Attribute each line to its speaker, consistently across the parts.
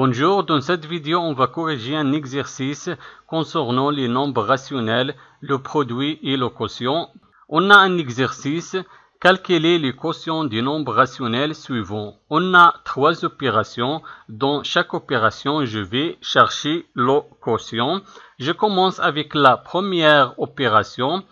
Speaker 1: Bonjour, dans cette vidéo, on va corriger un exercice concernant les nombres rationnels, le produit et le quotient. On a un exercice, calculer les quotients des nombres rationnels suivants. On a 3 opérations. Dans chaque opération, je vais chercher le quotient. Je commence avec la première opération.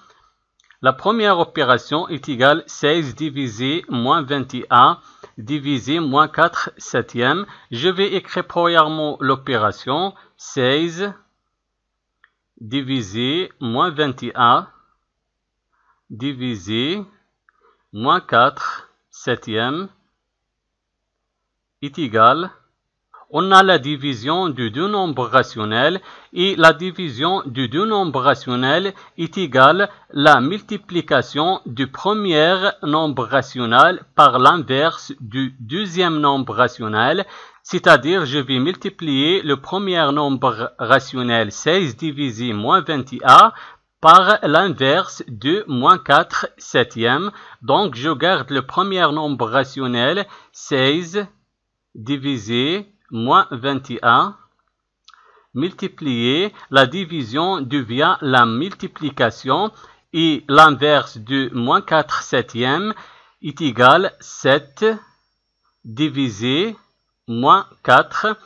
Speaker 1: La première opération est égale 16 divisé moins 21 divisé moins 4 septièmes. Je vais écrire premièrement l'opération 16 divisé moins 21 divisé moins 4 septièmes est égal. On a la division de deux nombres rationnels et la division de deux nombres rationnels est égale à la multiplication du premier nombre rationnel par l'inverse du deuxième nombre rationnel, c'est-à-dire je vais multiplier le premier nombre rationnel 16 divisé moins 21 par l'inverse de moins 4 septièmes. Donc je garde le premier nombre rationnel 16 divisé moins 21, multiplié, la division devient la multiplication et l'inverse de moins 4 septièmes est égal à 7 divisé moins 4.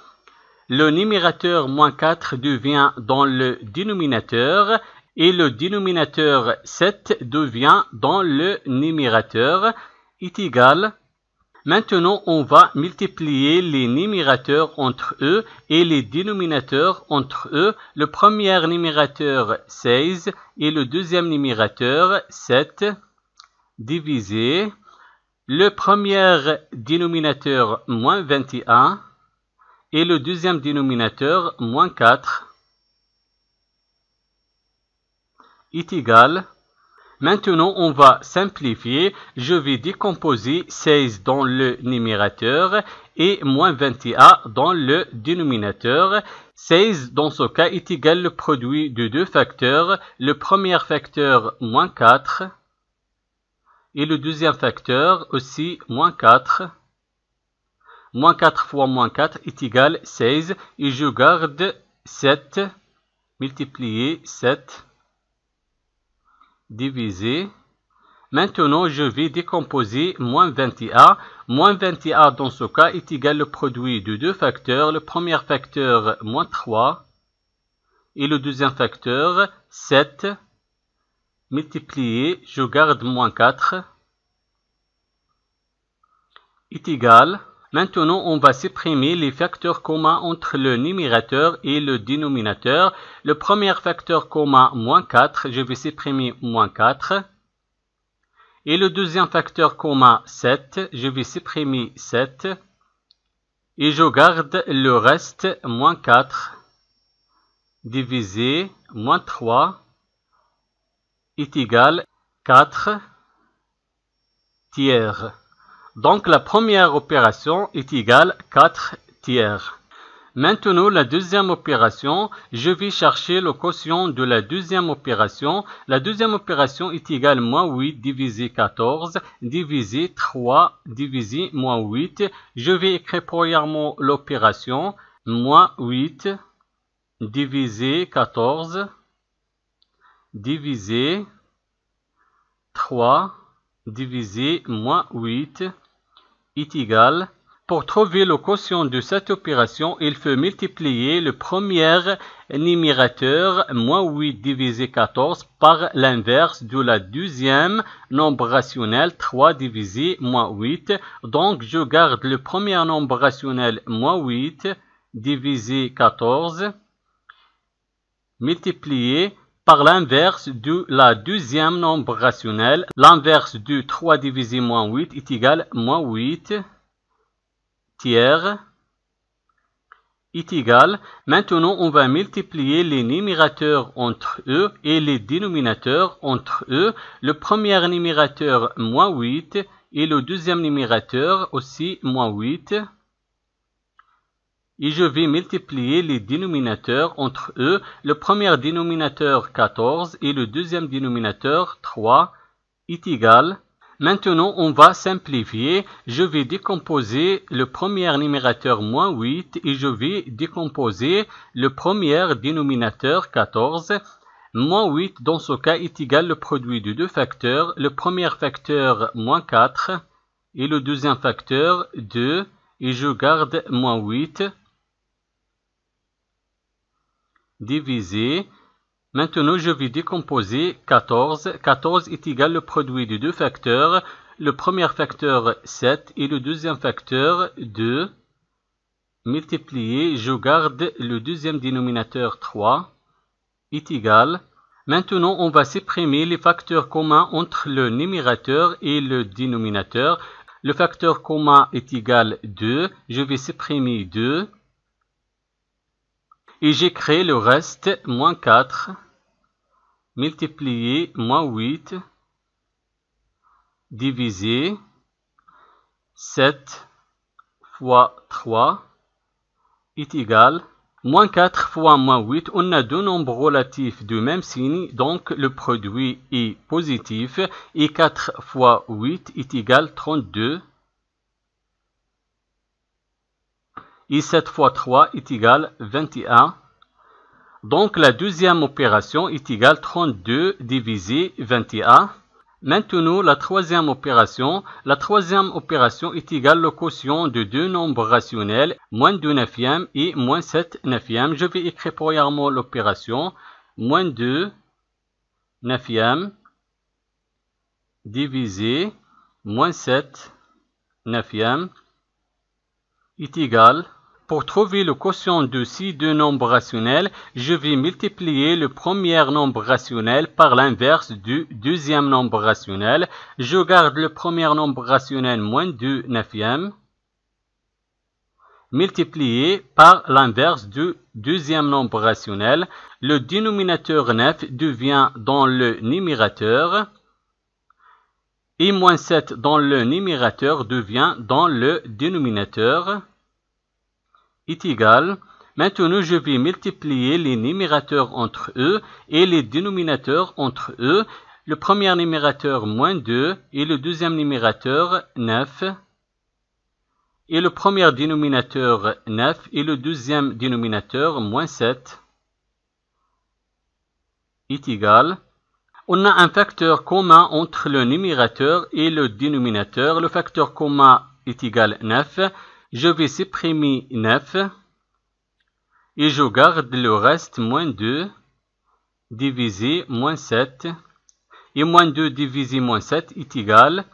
Speaker 1: Le numérateur moins 4 devient dans le dénominateur et le dénominateur 7 devient dans le numérateur est égal. Maintenant, on va multiplier les numérateurs entre eux et les dénominateurs entre eux. Le premier numérateur 16 et le deuxième numérateur 7 divisé. Le premier dénominateur moins 21 et le deuxième dénominateur moins 4 est égal. Maintenant, on va simplifier. Je vais décomposer 16 dans le numérateur et moins 21 dans le dénominateur. 16 dans ce cas est égal au produit de deux facteurs. Le premier facteur moins 4 et le deuxième facteur aussi moins 4. Moins 4 fois moins 4 est égal à 16 et je garde 7 multiplié 7. Divisé. Maintenant, je vais décomposer moins 21. Moins 21 dans ce cas est égal au produit de deux facteurs. Le premier facteur, moins 3. Et le deuxième facteur, 7. Multiplié, je garde moins 4. Est égal. Maintenant, on va supprimer les facteurs communs entre le numérateur et le dénominateur. Le premier facteur commun, moins 4, je vais supprimer moins 4. Et le deuxième facteur commun, 7, je vais supprimer 7. Et je garde le reste, moins 4, divisé, moins 3, est égal à 4 tiers. Donc, la première opération est égale à 4 tiers. Maintenant, la deuxième opération, je vais chercher le quotient de la deuxième opération. La deuxième opération est égale à moins 8 divisé 14 divisé 3 divisé moins 8. Je vais écrire premièrement l'opération moins 8 divisé 14 divisé 3 divisé moins 8 est égal. Pour trouver le quotient de cette opération, il faut multiplier le premier numérateur, moins 8 divisé 14, par l'inverse de la deuxième nombre rationnel, 3 divisé moins 8. Donc, je garde le premier nombre rationnel, moins 8 divisé 14, multiplié par l'inverse de la deuxième nombre rationnel. L'inverse de 3 divisé moins 8 est égal à moins 8 tiers est égal. Maintenant, on va multiplier les numérateurs entre eux et les dénominateurs entre eux. Le premier numérateur, moins 8, et le deuxième numérateur aussi, moins 8. Et je vais multiplier les dénominateurs entre eux. Le premier dénominateur 14 et le deuxième dénominateur 3 est égal. Maintenant, on va simplifier. Je vais décomposer le premier numérateur moins 8 et je vais décomposer le premier dénominateur 14. Moins 8, dans ce cas, est égal au produit de deux facteurs. Le premier facteur, moins 4, et le deuxième facteur, 2, et je garde moins 8, divisé. Maintenant, je vais décomposer 14. 14 est égal au produit de deux facteurs. Le premier facteur, 7, et le deuxième facteur, 2, multiplié. Je garde le deuxième dénominateur, 3. Est égal. Maintenant, on va supprimer les facteurs communs entre le numérateur et le dénominateur. Le facteur commun est égal 2. Je vais supprimer 2. Et j'ai créé le reste, moins 4, multiplié, moins 8, divisé, 7 fois 3 est égal. Moins 4 fois moins 8, on a deux nombres relatifs du même signe, donc le produit est positif, et 4 fois 8 est égal 32, et 7 fois 3 est égal 21. Donc la deuxième opération est égale 32 divisé 21. Maintenant, la troisième opération est égale au quotient de deux nombres rationnels, moins 2 neuvièmes et moins 7 neuvièmes. Je vais écrire premièrement l'opération, moins 2 neuvièmes divisé moins 7 neuvièmes est égal. Pour trouver le quotient de ces deux nombres rationnels, je vais multiplier le premier nombre rationnel par l'inverse du deuxième nombre rationnel. Je garde le premier nombre rationnel moins 2 neuvièmes multiplié par l'inverse du deuxième nombre rationnel. Le dénominateur 9 devient dans le numérateur et moins 7 dans le numérateur devient dans le dénominateur. Est égal. Maintenant, je vais multiplier les numérateurs entre eux et les dénominateurs entre eux. Le premier numérateur, moins 2, et le deuxième numérateur, 9. Et le premier dénominateur, 9, et le deuxième dénominateur, moins 7. Est égal. On a un facteur commun entre le numérateur et le dénominateur. Le facteur commun est égal 9. Je vais supprimer 9 et je garde le reste moins 2 divisé moins 7 et moins 2 divisé moins 7 est égal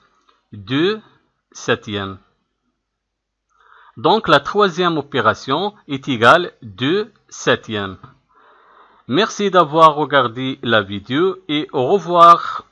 Speaker 1: 2 septièmes. Donc la troisième opération est égale 2 septièmes. Merci d'avoir regardé la vidéo et au revoir.